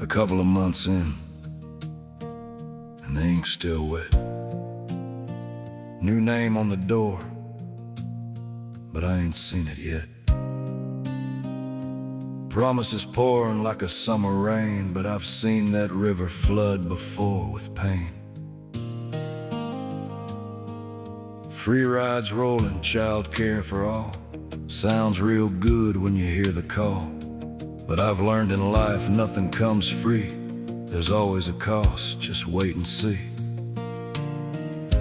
A couple of months in, and the ink's still wet. New name on the door, but I ain't seen it yet. Promises pouring like a summer rain, but I've seen that river flood before with pain. Free rides rolling, child care for all. Sounds real good when you hear the call. But I've learned in life nothing comes free. There's always a cost, just wait and see.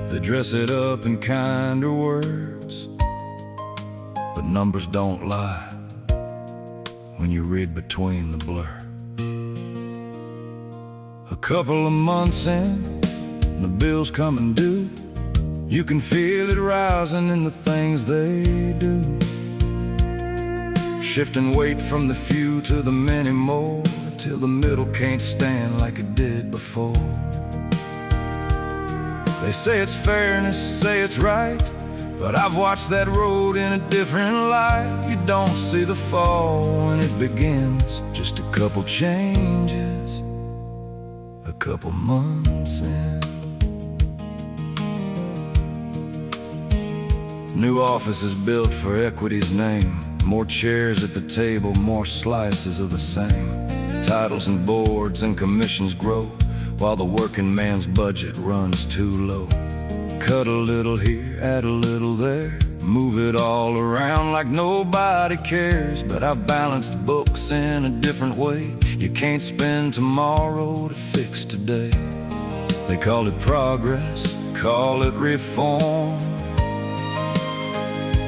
They dress it up in kinder words, but numbers don't lie when you read between the blur. A couple of months in, the bills coming due. You can feel it rising in the things they do. Shifting weight from the few to the many more, till the middle can't stand like it did before. They say it's fairness, say it's right, but I've watched that road in a different light. You don't see the fall when it begins, just a couple changes, a couple months in. New office is built for equity's name. More chairs at the table, more slices of the same. Titles and boards and commissions grow, while the working man's budget runs too low. Cut a little here, add a little there, move it all around like nobody cares. But I've balanced books in a different way. You can't spend tomorrow to fix today. They call it progress, call it reform,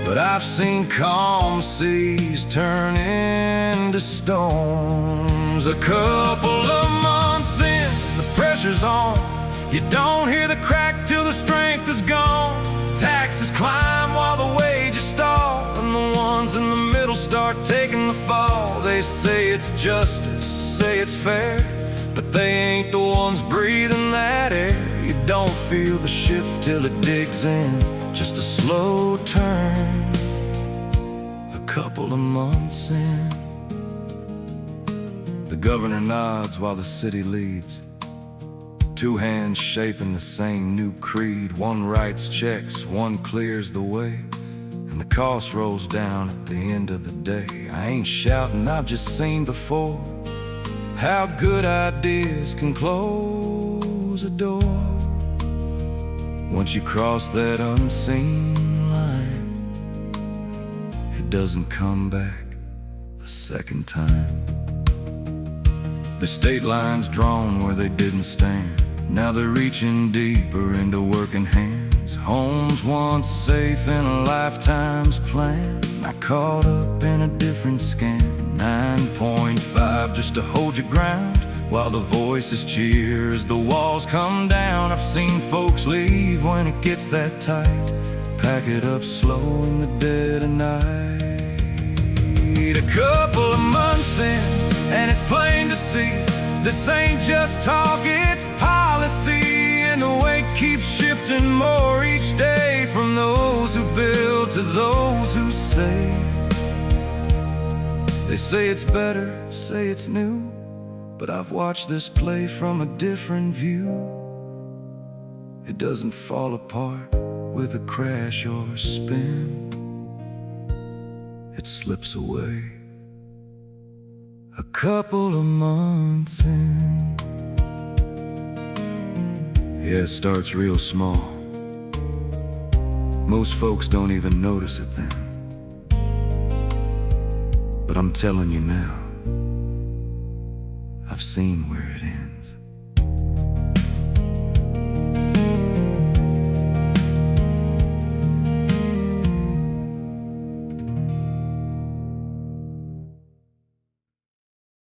but I've seen calm seas turn into storms. A couple of months in, the pressure's on. You don't hear the crack till the strength is gone. Taxes climb while the wages stall, and the ones in the middle start taking the fall. They say it's justice, say it's fair, but they ain't the ones breathing that air. You don't feel the shift till it digs in, just a slow turn. A couple of months in, the governor nods while the city leads. Two hands shaping the same new creed. One writes checks, one clears the way, and the cost rolls down at the end of the day. I ain't shouting, I've just seen before how good ideas can close a door. Once you cross that unseen line, it doesn't come back the second time. The state line's drawn where they didn't stand. Now they're reaching deeper into working hands. Homes once safe in a lifetime's plan, I caught up in a different scan. 9.5 just to hold your ground, while the voices cheer as the walls come down. I've seen folks leave when it gets that tight, pack it up slow in the dead of night. A couple of months in, and it's plain to see this ain't just talk, it's policy. And the weight keeps shifting more each day, from those who build to those who save. They say it's better, say it's new, but I've watched this play from a different view. It doesn't fall apart with a crash or a spin. It slips away a couple of months in. Yeah, it starts real small. Most folks don't even notice it then. But I'm telling you now, I've seen where it ends.